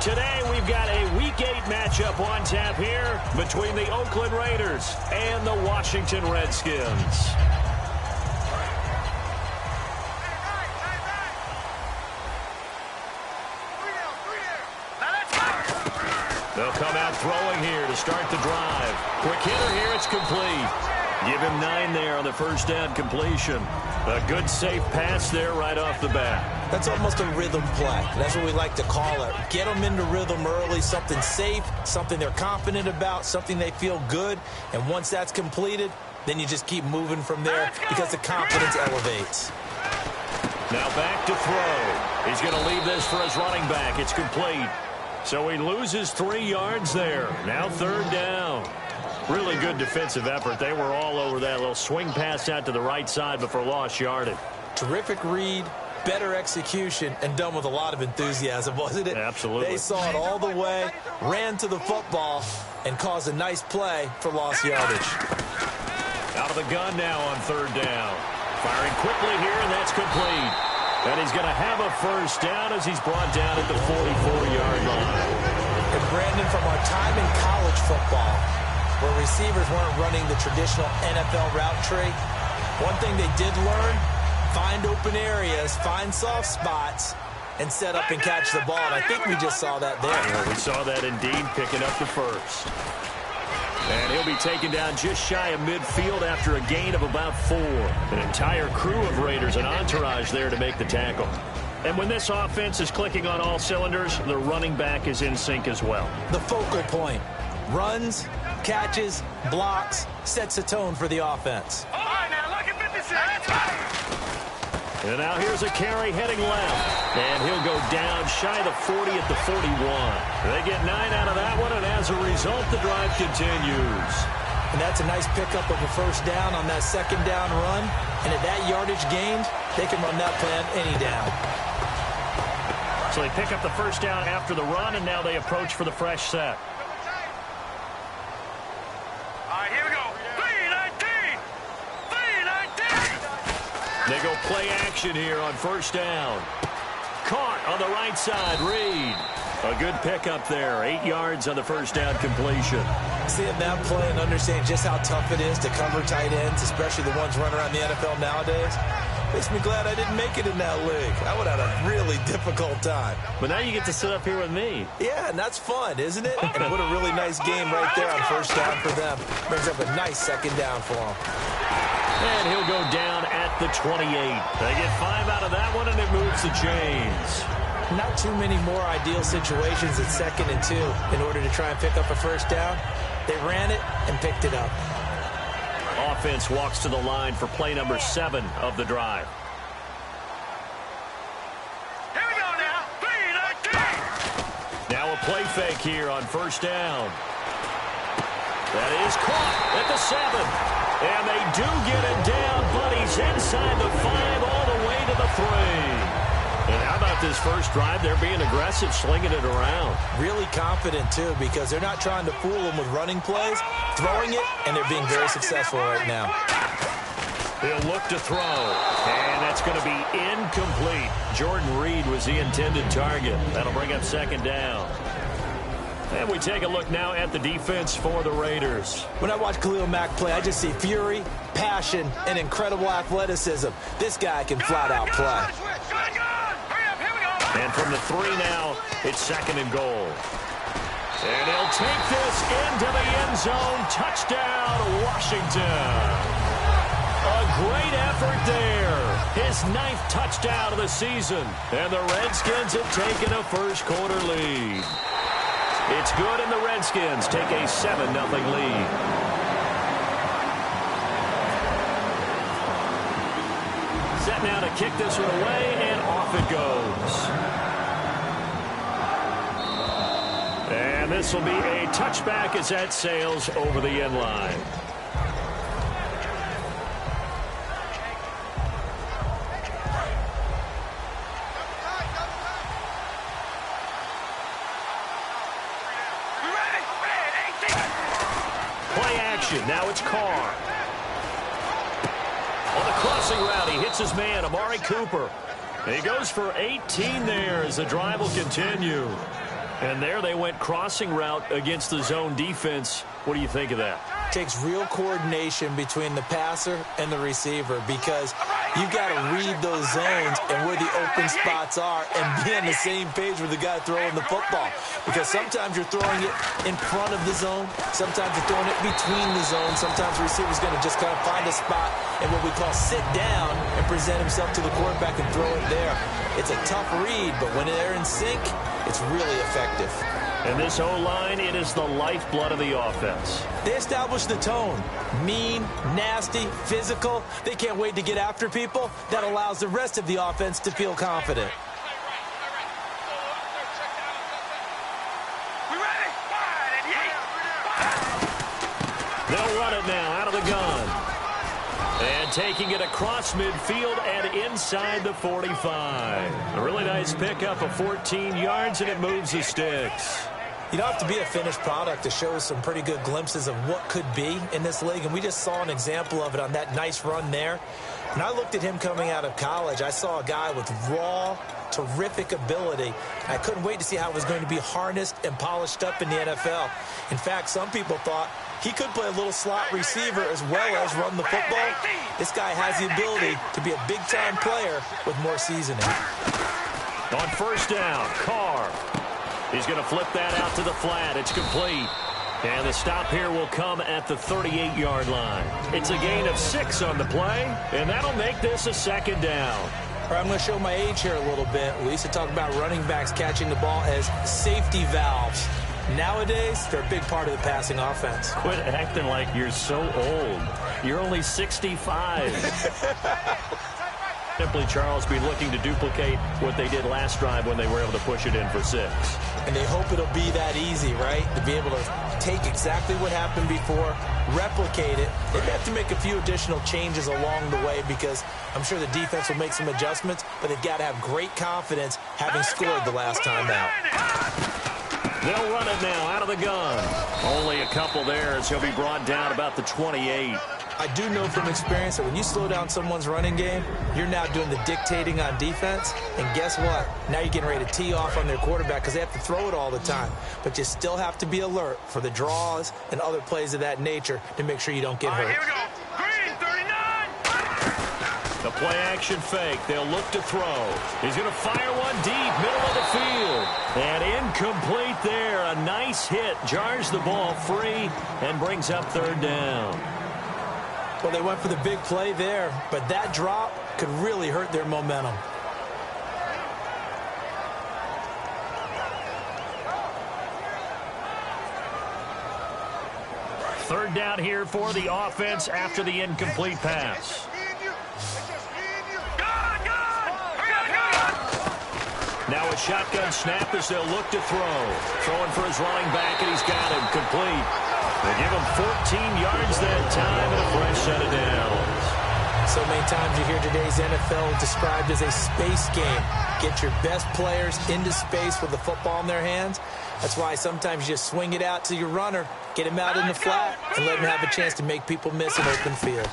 Today, we've got a Week 8 matchup on tap here between the Oakland Raiders and the Washington Redskins. They'll come out throwing here to start the drive. Quick hitter here, it's complete. Give him 9 there on the first down completion. A good, safe pass there right off the bat. That's almost a rhythm play. That's what we like to call it. Get them into rhythm early, something safe, something they're confident about, something they feel good. And once that's completed, then you just keep moving from there because the confidence elevates. Now back to throw. He's going to leave this for his running back. It's complete. So he loses 3 yards there. Now 3rd down. Really good defensive effort. They were all over that little swing pass out to the right side before lost yardage. Terrific read, better execution, and done with a lot of enthusiasm, wasn't it? Absolutely. They saw it all the way, ran to the football, and caused a nice play for lost yardage. Out of the gun now on 3rd down. Firing quickly here, and that's complete. And he's going to have a first down as he's brought down at the 44-yard line. And Brandon, from our time in college football, where receivers weren't running the traditional NFL route tree, one thing they did learn, find open areas, find soft spots, and set up and catch the ball. And I think we just saw that there. Yeah, we saw that indeed, picking up the first. And he'll be taken down just shy of midfield after a gain of about 4. An entire crew of Raiders, an entourage there to make the tackle. And when this offense is clicking on all cylinders, the running back is in sync as well. The focal point. Runs, catches, blocks, sets a tone for the offense. All right, now look at 56. And now here's a carry heading left. And he'll go down shy of the 40 at the 41. They get 9 out of that one, and as a result, the drive continues. And that's a nice pickup of a first down on that 2nd down run. And at that yardage gained, they can run that plan any down. So they pick up the first down after the run, and now they approach for the fresh set. All right, here we go. 3-19. 3-19. They go play action here on first down. Caught on the right side, Reed. A good pickup there. 8 yards on the first down completion. Seeing that play and understanding just how tough it is to cover tight ends, especially the ones running around the NFL nowadays, makes me glad I didn't make it in that league. I would have had a really difficult time. But now you get to sit up here with me. Yeah, and that's fun, isn't it? And what a really nice game right there on first down for them. Brings up a nice 2nd down for them. And he'll go down at the 28. They get 5 out of that one, and it moves the chains. Not too many more ideal situations at 2nd and 2 in order to try and pick up a first down. They ran it and picked it up. Offense walks to the line for play number 7 of the drive. Here we go now. 3-19. Now a play fake here on first down. That is caught at the 7. And they do get him down, but he's inside the 5 all the way to the 3. And how about this first drive? They're being aggressive, slinging it around. Really confident, too, because they're not trying to fool them with running plays, throwing it, and they're being very successful right now. He'll look to throw, and that's going to be incomplete. Jordan Reed was the intended target. That'll bring up 2nd down. And we take a look now at the defense for the Raiders. When I watch Khalil Mack play, I just see fury, passion, and incredible athleticism. This guy can flat out play. And from the 3 now, it's 2nd and goal. And he'll take this into the end zone. Touchdown, Washington. A great effort there. His 9th touchdown of the season. And the Redskins have taken a first-quarter lead. It's good, and the Redskins take a 7-0 lead. Set now to kick this one away, and off it goes. And this will be a touchback as that sails over the end line. Play action. Now it's Carr. On the crossing route, he hits his man, Amari Cooper. He goes for 18 there as the drive will continue. And there they went crossing route against the zone defense. What do you think of that? Takes real coordination between the passer and the receiver because you got to read those zones and where the open spots are and be on the same page with the guy throwing the football. Because sometimes you're throwing it in front of the zone. Sometimes you're throwing it between the zones. Sometimes the receiver's going to just kind of find a spot and what we call sit down and present himself to the quarterback and throw it there. It's a tough read, but when they're in sync, it's really effective. And this O-line, it is the lifeblood of the offense. They establish the tone. Mean, nasty, physical. They can't wait to get after people. That allows the rest of the offense to feel confident. We ready? They'll run it now out of the gun. And taking it across midfield and inside the 45. A really nice pickup of 14 yards, and it moves the sticks. You don't have to be a finished product to show some pretty good glimpses of what could be in this league, and we just saw an example of it on that nice run there. When I looked at him coming out of college, I saw a guy with raw, terrific ability. I couldn't wait to see how it was going to be harnessed and polished up in the NFL. In fact, some people thought he could play a little slot receiver as well as run the football. This guy has the ability to be a big-time player with more seasoning. On first down, Carr. He's going to flip that out to the flat. It's complete. And the stop here will come at the 38-yard line. It's a gain of 6 on the play, and that'll make this a second down. All right, I'm going to show my age here a little bit. We used to talk about running backs catching the ball as safety valves. Nowadays, they're a big part of the passing offense. Quit acting like you're so old. You're only 65. Simply Charles be looking to duplicate what they did last drive when they were able to push it in for 6. And they hope it'll be that easy, right? To be able to take exactly what happened before, replicate it. They may have to make a few additional changes along the way because I'm sure the defense will make some adjustments, but they've got to have great confidence having scored the last time out. They'll run it now out of the gun. Only a couple there as he'll be brought down about the 28. I do know from experience that when you slow down someone's running game, you're now doing the dictating on defense. And guess what? Now you're getting ready to tee off on their quarterback because they have to throw it all the time. But you still have to be alert for the draws and other plays of that nature to make sure you don't get hurt. Here we go. Green, 39. The play action fake. They'll look to throw. He's going to fire one deep, middle of the field. And incomplete there. A nice hit. Jars the ball free and brings up third down. Well, they went for the big play there, but that drop could really hurt their momentum. Third down here for the offense after the incomplete pass. Now a shotgun snap as they'll look to throw. Throwing for his running back, and he's got him complete. They give him 14 yards that time and a fresh set of downs. So many times you hear today's NFL described as a space game. Get your best players into space with the football in their hands. That's why sometimes you just swing it out to your runner, get him out in the flat, and let him have a chance to make people miss an open field.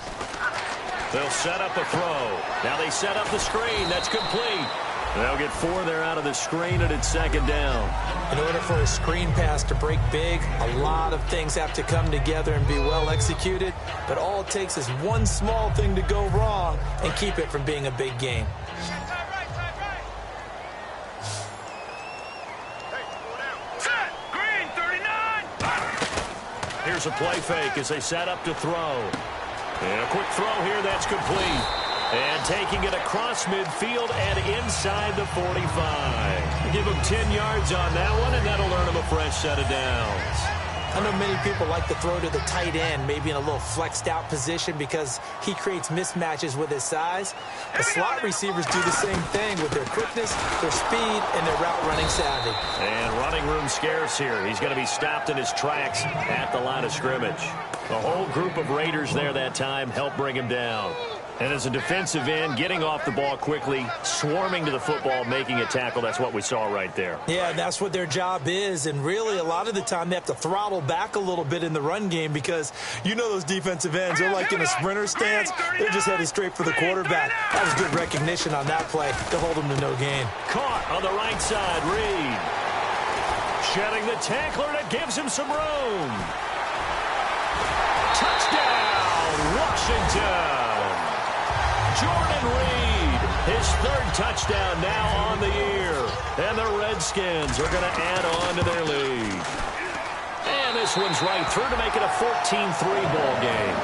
They'll set up a throw. Now they set up the screen. That's complete. They'll get 4 there out of the screen, and it's second down. In order for a screen pass to break big, a lot of things have to come together and be well executed. But all it takes is one small thing to go wrong and keep it from being a big game. Set. Green, 39. Here's a play fake as they set up to throw. And a quick throw here. That's complete. And taking it across midfield and inside the 45. Give him 10 yards on that one, and that'll earn him a fresh set of downs. I know many people like to throw to the tight end, maybe in a little flexed out position because he creates mismatches with his size. The slot receivers do the same thing with their quickness, their speed, and their route running savvy. And running room scarce here. He's going to be stopped in his tracks at the line of scrimmage. The whole group of Raiders there that time helped bring him down. And as a defensive end, getting off the ball quickly, swarming to the football, making a tackle, that's what we saw right there. Yeah, that's what their job is. And really, a lot of the time, they have to throttle back a little bit in the run game because you know those defensive ends, they're like in a sprinter stance. They're just headed straight for the quarterback. That was good recognition on that play to hold them to no gain. Caught on the right side, Reed. Shedding the tackler, and it gives him some room. Touchdown, Washington. Jordan Reed, his third touchdown now on the year. And the Redskins are going to add on to their lead. And this one's right through to make it a 14-3 ball game.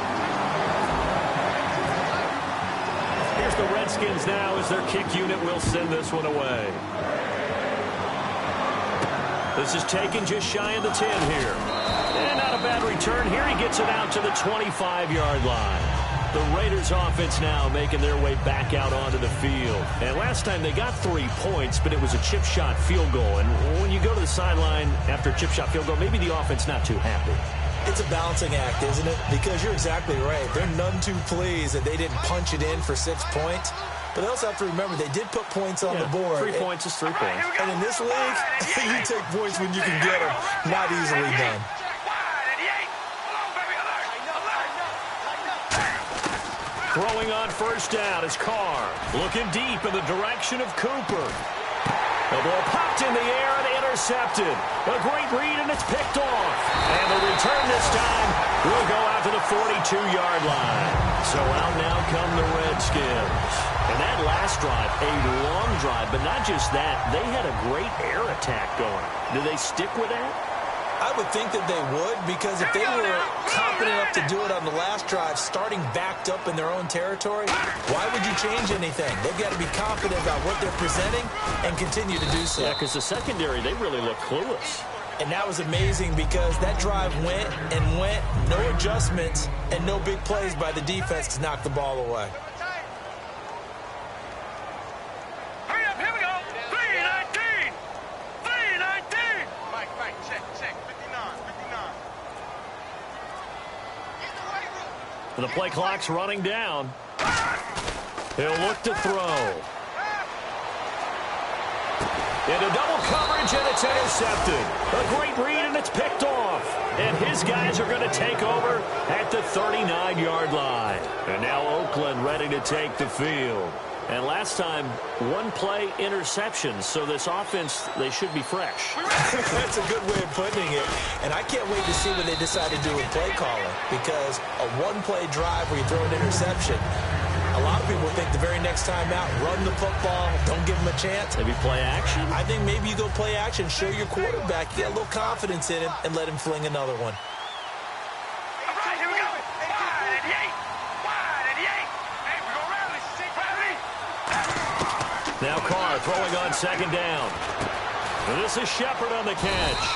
Here's the Redskins now as their kick unit will send this one away. This is taken just shy of the 10 here. And not a bad return here. He gets it out to the 25-yard line. The Raiders offense now making their way back out onto the field. And last time they got 3 points, but it was a chip shot field goal. And when you go to the sideline after a chip shot field goal, maybe the offense not too happy. It's a balancing act, isn't it? Because you're exactly right. They're none too pleased that they didn't punch it in for 6 points. But they also have to remember they did put points on the board. 3 points is 3 points. And in this league, you take points when you can get them. Not easily done. Throwing on first down is Carr. Looking deep in the direction of Cooper. The ball popped in the air and intercepted. A great read, and it's picked off. And the return this time will go out to the 42-yard line. So out now come the Redskins. And that last drive, a long drive, but not just that. They had a great air attack going. Do they stick with that? I would think that they would, because if they were confident enough to do it on the last drive, starting backed up in their own territory, why would you change anything? They've got to be confident about what they're presenting and continue to do so. Yeah, because the secondary, they really look clueless. And that was amazing because that drive went and went, no adjustments, and no big plays by the defense to knock the ball away. The play clock's running down. He'll look to throw. Into double coverage, and it's intercepted. A great read, and it's picked off. And his guys are going to take over at the 39-yard line. And now Oakland ready to take the field. And last time, one play interception. So this offense, they should be fresh. That's a good way of putting it. And I can't wait to see what they decide to do with play calling. Because a one-play drive where you throw an interception, a lot of people think the very next time out, run the football, don't give him a chance. Maybe play action? I think maybe you go play action, show your quarterback, you get a little confidence in him, and let him fling another one. Now Carr throwing on second down. And this is Shepard on the catch.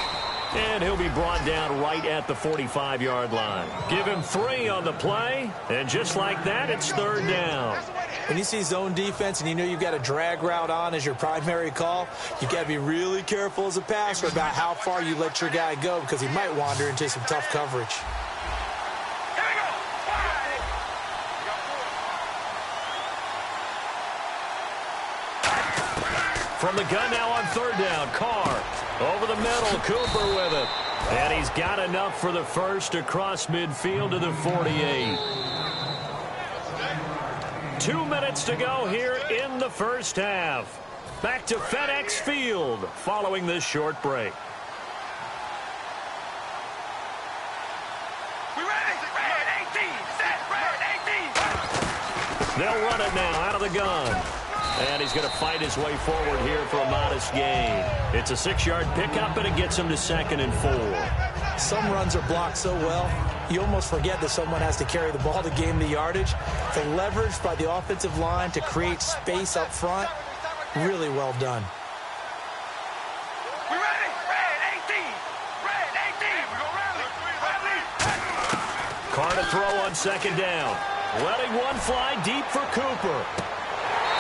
And he'll be brought down right at the 45-yard line. Give him 3 on the play. And just like that, it's third down. When you see zone defense and you know you've got a drag route on as your primary call, you've got to be really careful as a passer about how far you let your guy go because he might wander into some tough coverage. From the gun now on third down, Carr over the middle, Cooper with it. And he's got enough for the first across midfield to the 48. 2 minutes to go here in the first half. Back to FedEx Field following this short break. They'll run it now out of the gun. And he's going to fight his way forward here for a modest gain. It's a 6-yard pickup, and it gets him to 2nd and 4. Some runs are blocked so well, you almost forget that someone has to carry the ball to gain the yardage. The leverage by the offensive line to create space up front, really well done. Carr to throw on second down. Letting one fly deep for Cooper.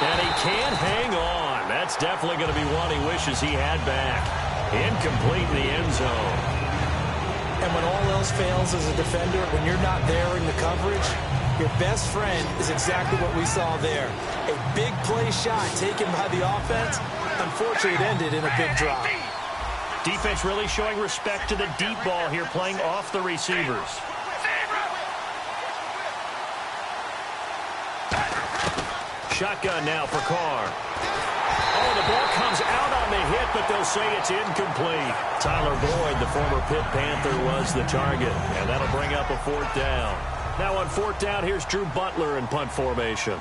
And he can't hang on. That's definitely going to be one he wishes he had back. Incomplete in the end zone. And when all else fails as a defender, when you're not there in the coverage, your best friend is exactly what we saw there. A big play shot taken by the offense. Unfortunately, it ended in a big drop. Defense really showing respect to the deep ball here, playing off the receivers. Shotgun now for Carr. Oh, the ball comes out on the hit, but they'll say it's incomplete. Tyler Boyd, the former Pitt Panther, was the target, and that'll bring up a 4th down. Now on 4th down, here's Drew Butler in punt formation.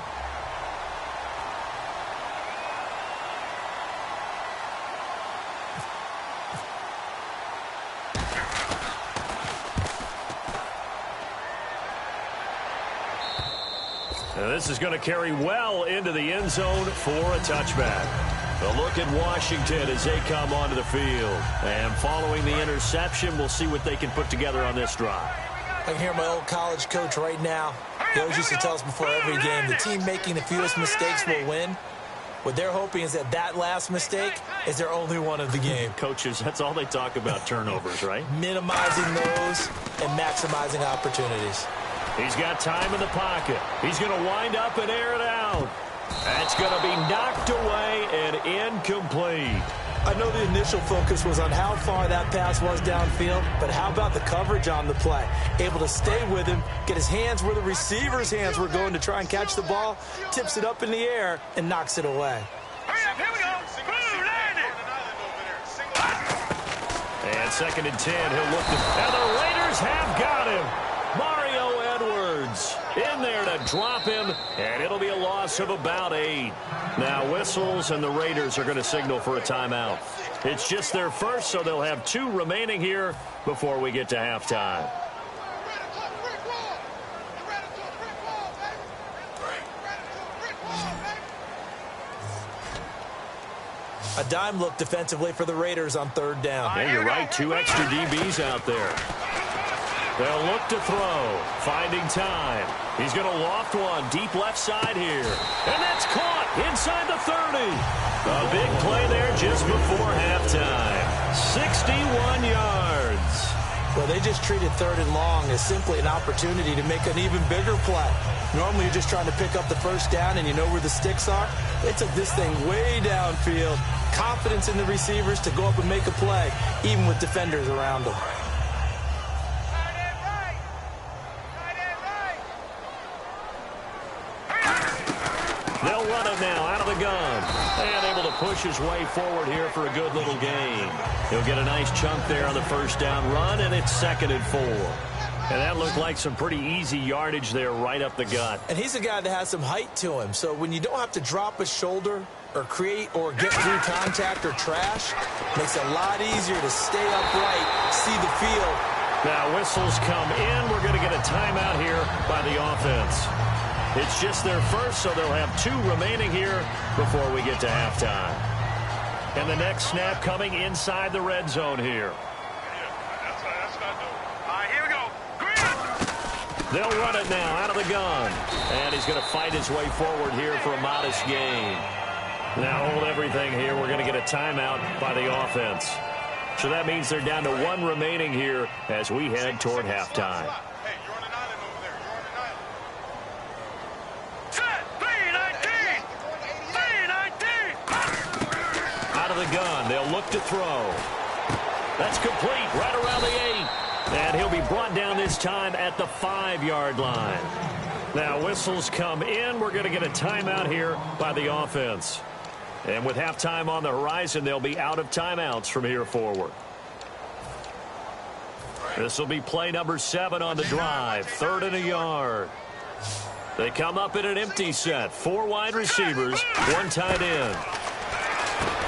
And this is going to carry well into the end zone for a touchback. A look at Washington as they come onto the field. And following the interception, we'll see what they can put together on this drive. I can hear my old college coach right now. He always used to tell us before every game, the team making the fewest mistakes will win. What they're hoping is that last mistake is their only one of the game. Coaches, that's all they talk about, turnovers, right? Minimizing those and maximizing opportunities. He's got time in the pocket. He's going to wind up and air it out. That's going to be knocked away and incomplete. I know the initial focus was on how far that pass was downfield, but how about the coverage on the play? Able to stay with him, get his hands where the receiver's hands were going to try and catch the ball, tips it up in the air, and knocks it away. Hurry up, here we go. Boom, landed. And 2nd and 10, he'll look to... And the Raiders have got him. Mario Edwards in there to drop him, and it'll be a loss of about 8. Now whistles, and the Raiders are going to signal for a timeout. It's just their first, so they'll have 2 remaining here before we get to halftime. A dime look defensively for the Raiders on 3rd down. Yeah, you're right. 2 extra DBs out there. They'll look to throw, finding time. He's going to loft one deep left side here. And that's caught inside the 30. A big play there just before halftime. 61 yards. Well, they just treated 3rd and long as simply an opportunity to make an even bigger play. Normally, you're just trying to pick up the 1st down and you know where the sticks are. They took this thing way downfield. Confidence in the receivers to go up and make a play, even with defenders around them. They'll run it now out of the gun. And able to push his way forward here for a good little gain. He'll get a nice chunk there on the 1st down run, and it's 2nd and 4. And that looked like some pretty easy yardage there right up the gut. And he's a guy that has some height to him. So when you don't have to drop a shoulder or create or get through contact or trash, makes it a lot easier to stay upright, see the field. Now whistles come in. We're going to get a timeout here by the offense. It's just their first, so they'll have 2 remaining here before we get to halftime. And the next snap coming inside the red zone here. Here we go. They'll run it now out of the gun. And he's going to fight his way forward here for a modest gain. Now hold everything here. We're going to get a timeout by the offense. So that means they're down to 1 remaining here as we head toward halftime. Hey, you're on an island over there. You're on an island. Set. 319. 319. Out of the gun. They'll look to throw. That's complete right around the 8. And he'll be brought down this time at the 5-yard line. Now whistles come in. We're going to get a timeout here by the offense. And with halftime on the horizon, they'll be out of timeouts from here forward. This will be play number 7 on the drive. 3rd and a yard. They come up in an empty set. 4 wide receivers, 1 tight end.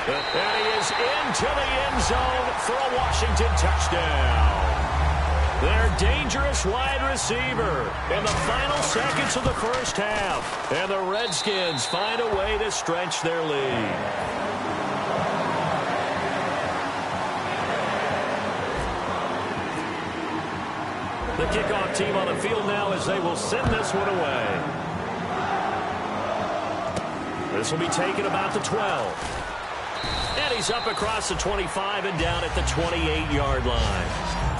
And he is into the end zone for a Washington touchdown. Their dangerous wide receiver in the final seconds of the first half. And the Redskins find a way to stretch their lead. The kickoff team on the field now as they will send this one away. This will be taken about the 12. And he's up across the 25 and down at the 28-yard line.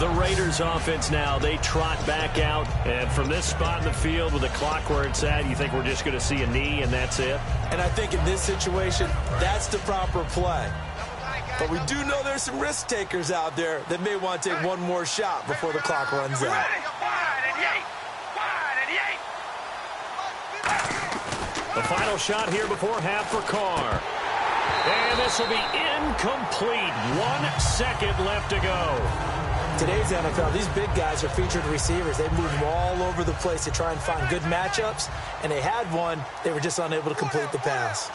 The Raiders offense now, they trot back out. And from this spot in the field with the clock where it's at, you think we're just going to see a knee and that's it? And I think in this situation, that's the proper play. But we do know there's some risk takers out there that may want to take one more shot before the clock runs out. The final shot here before half for Carr. And this will be incomplete. 1 second left to go. Today's NFL, these big guys are featured receivers. They move them all over the place to try and find good matchups, and they had one. They were just unable to complete the pass.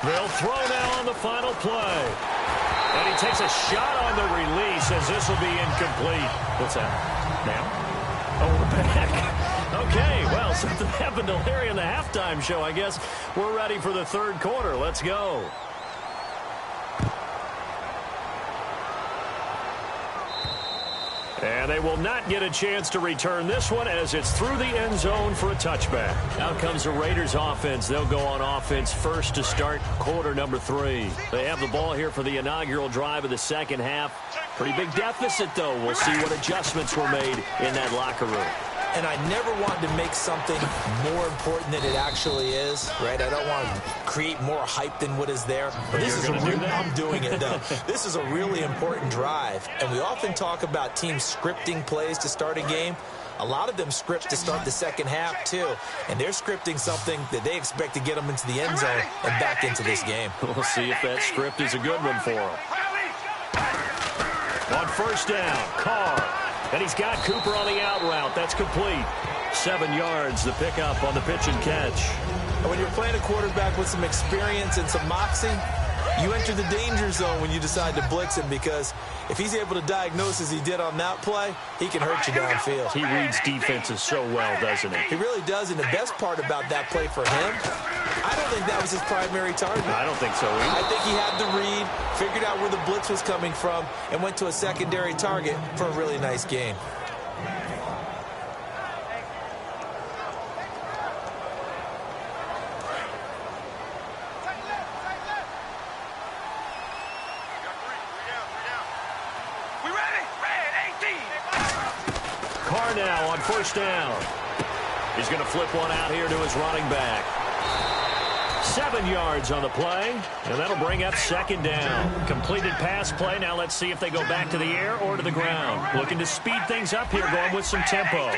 They'll throw now on the final play. And he takes a shot on the release as this will be incomplete. What's that? Now? Oh, we're back. Okay, well, something happened to Larry in the halftime show, I guess. We're ready for the third quarter. Let's go. And they will not get a chance to return this one as it's through the end zone for a touchback. Out comes the Raiders offense. They'll go on offense first to start quarter number 3. They have the ball here for the inaugural drive of the second half. Pretty big deficit, though. We'll see what adjustments were made in that locker room. And I never want to make something more important than it actually is, right? I don't want to create more hype than what is there. But this is I'm doing it, though. This is a really important drive. And we often talk about teams scripting plays to start a game. A lot of them script to start the second half, too. And they're scripting something that they expect to get them into the end zone and back into this game. We'll see if that script is a good one for them. On first down, Carr. And he's got Cooper on the out route. That's complete. 7 yards, the pickup on the pitch and catch. And when you're playing a quarterback with some experience and some moxie, you enter the danger zone when you decide to blitz him, because if he's able to diagnose as he did on that play, he can hurt you downfield. He reads defenses so well, doesn't he? He really does, and the best part about that play for him, I don't think that was his primary target. I don't think so either. I think he had the read, figured out where the blitz was coming from, and went to a secondary target for a really nice game. Carr now on first down. He's going to flip one out here to his running back. 7 yards on the play, and that'll bring up second down. Completed pass play. Now let's see if they go back to the air or to the ground. Looking to speed things up here, going with some tempo.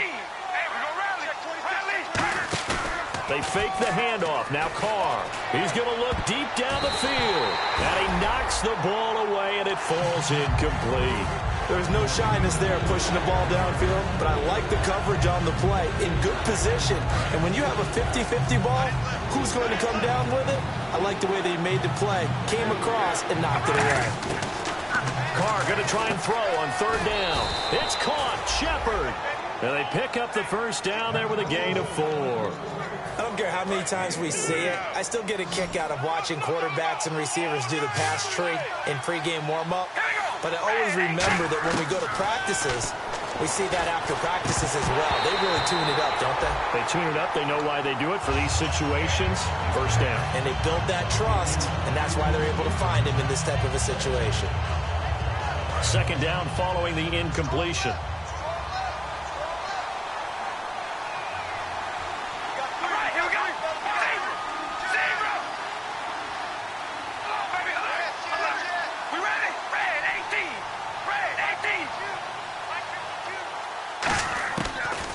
They fake the handoff. Now Carr. He's going to look deep down the field. And he knocks the ball away, and it falls incomplete. There's no shyness there pushing the ball downfield, but I like the coverage on the play. In good position. And when you have a 50-50 ball, who's going to come down with it? I like the way they made the play. Came across and knocked it away. Carr going to try and throw on third down. It's caught. Shepard. And they pick up the first down there with a gain of 4. I don't care how many times we see it. I still get a kick out of watching quarterbacks and receivers do the pass tree in pregame warm-up. But I always remember that when we go to practices, we see that after practices as well. They really tune it up, don't they? They tune it up. They know why they do it for these situations. First down. And they build that trust, and that's why they're able to find him in this type of a situation. Second down following the incompletion.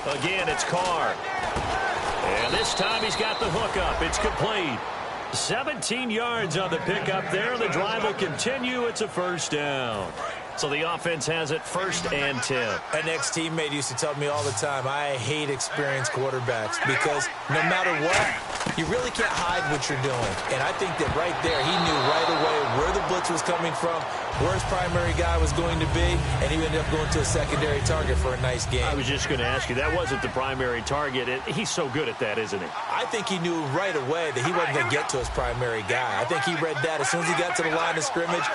Again, it's Carr. And this time he's got the hook up. It's complete. 17 yards on the pickup there. The drive will continue. It's a first down. So the offense has it first and 10. An ex-teammate used to tell me all the time, I hate experienced quarterbacks because no matter what, you really can't hide what you're doing. And I think that right there, he knew right away where the blitz was coming from, where his primary guy was going to be, and he ended up going to a secondary target for a nice game. I was just going to ask you, that wasn't the primary target. He's so good at that, isn't he? I think he knew right away that he wasn't going to get to his primary guy. I think he read that as soon as he got to the line of scrimmage,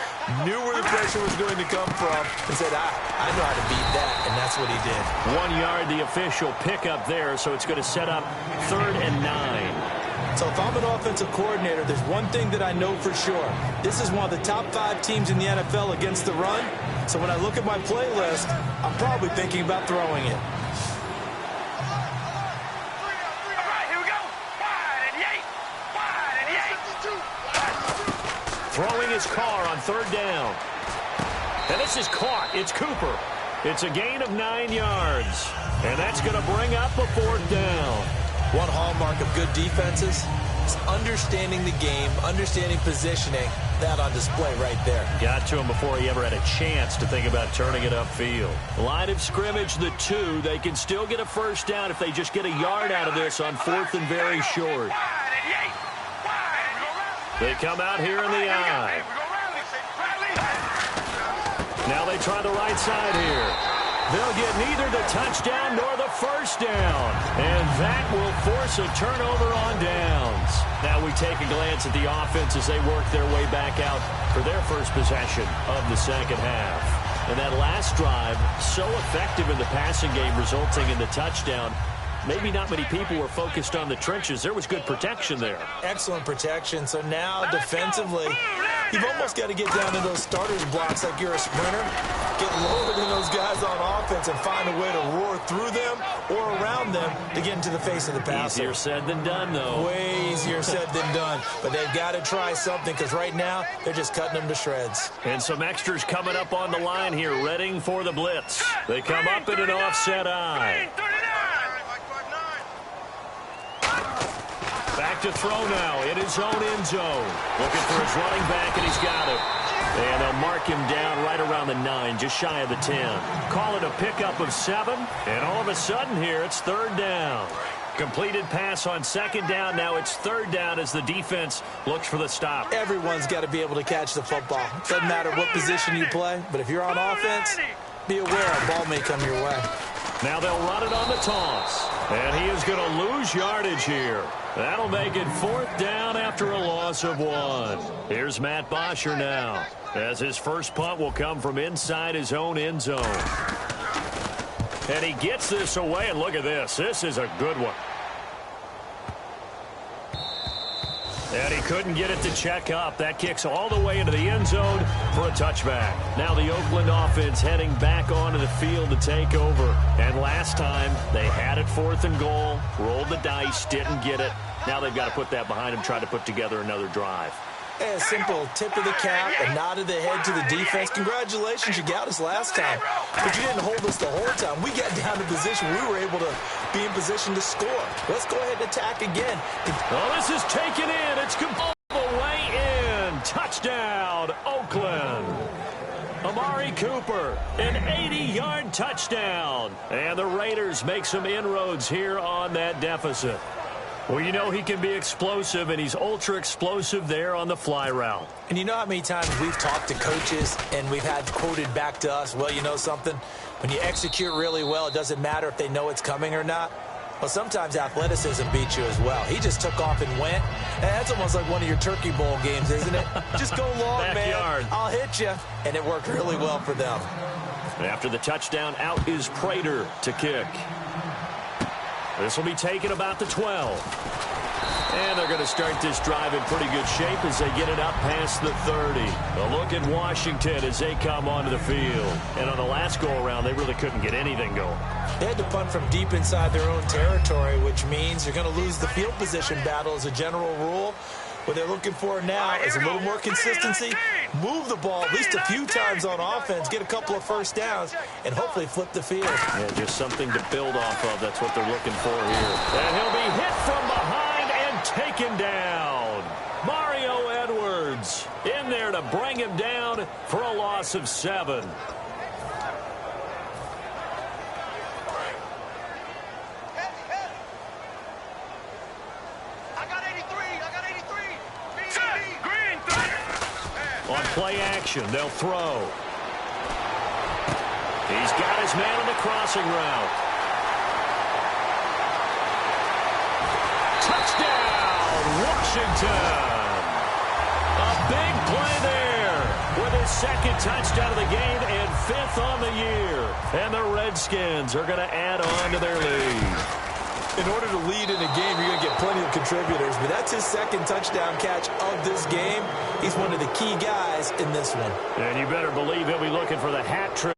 knew where the pressure was going to come from, and said, I know how to beat that, and that's what he did. 1 yard, the official pickup there, so it's going to set up 3rd and 9. So if I'm an offensive coordinator, there's one thing that I know for sure. This is one of the top 5 teams in the NFL against the run. So when I look at my playlist, I'm probably thinking about throwing it. Throwing his Carr on 3rd down. And this is caught. It's Cooper. It's a gain of 9 yards. And that's going to bring up a 4th down. One hallmark of good defenses, basics, understanding the game, understanding positioning, that on display right there. Got to him before he ever had a chance to think about turning it upfield. Line of scrimmage, the 2. They can still get a first down if they just get a yard out of this on 4th and very short. They come out here in the I. Now they try the right side here. They'll get neither the touchdown nor the first down. And that will force a turnover on downs. Now we take a glance at the offense as they work their way back out for their first possession of the second half. And that last drive, so effective in the passing game, resulting in the touchdown. Maybe not many people were focused on the trenches. There was good protection there. Excellent protection. So now defensively, you've almost got to get down to those starters blocks like you're a sprinter. Get lower than those guys on offense and find a way to roar through them or around them to get into the face of the passer. Easier said than done, though. Way easier said than done. But they've got to try something because right now they're just cutting them to shreds. And some extras coming up on the line here, readying for the blitz. They come up in an offset I. Back to throw now in his own end zone. Looking for his running back, and he's got it. And they'll mark him down right around the 9, just shy of the 10. Call it a pickup of 7, and all of a sudden here, it's 3rd down. Completed pass on 2nd down. Now it's 3rd down as the defense looks for the stop. Everyone's got to be able to catch the football. Doesn't matter what position you play, but if you're on offense, be aware a ball may come your way. Now they'll run it on the toss. And he is going to lose yardage here. That'll make it 4th down after a loss of 1. Here's Matt Bosher now, as his first punt will come from inside his own end zone. And he gets this away, and look at this. This is a good one. And he couldn't get it to check up. That kicks all the way into the end zone for a touchback. Now the Oakland offense heading back onto the field to take over. And last time, they had it 4th and goal, rolled the dice, didn't get it. Now they've got to put that behind them, try to put together another drive. A simple tip of the cap, a nod of the head to the defense. Congratulations, you got us last time. But you didn't hold us the whole time. We got down to position. We were able to be in position to score. Let's go ahead and attack again. Oh, this is taken in. It's all the way in. Touchdown, Oakland. Amari Cooper, an 80-yard touchdown. And the Raiders make some inroads here on that deficit. Well, you know he can be explosive, and he's ultra-explosive there on the fly route. And you know how many times we've talked to coaches and we've had quoted back to us, well, you know something? When you execute really well, it doesn't matter if they know it's coming or not. Well, sometimes athleticism beats you as well. He just took off and went. And that's almost like one of your Turkey Bowl games, isn't it? Just go long, Backyard. man. I'll hit you. And it worked really well for them. After the touchdown, out is Prater to kick. This will be taken about the 12. And they're going to start this drive in pretty good shape as they get it up past the 30. A look at Washington as they come onto the field. And on the last go-around, they really couldn't get anything going. They had to punt from deep inside their own territory, which means you're going to lose the field position battle as a general rule. What they're looking for now is a little more consistency, move the ball at least a few times on offense, get a couple of first downs, and hopefully flip the field. Yeah, just something to build off of. That's what they're looking for here. And he'll be hit from behind and taken down. Mario Edwards in there to bring him down for a loss of 7. On play action, they'll throw. He's got his man on the crossing route. Touchdown, Washington. A big play there with his 2nd touchdown of the game and 5th on the year. And the Redskins are going to add on to their lead. In order to lead in a game, you're going to get plenty of contributors, but that's his 2nd touchdown catch of this game. He's one of the key guys in this one. And you better believe he'll be looking for the hat trick.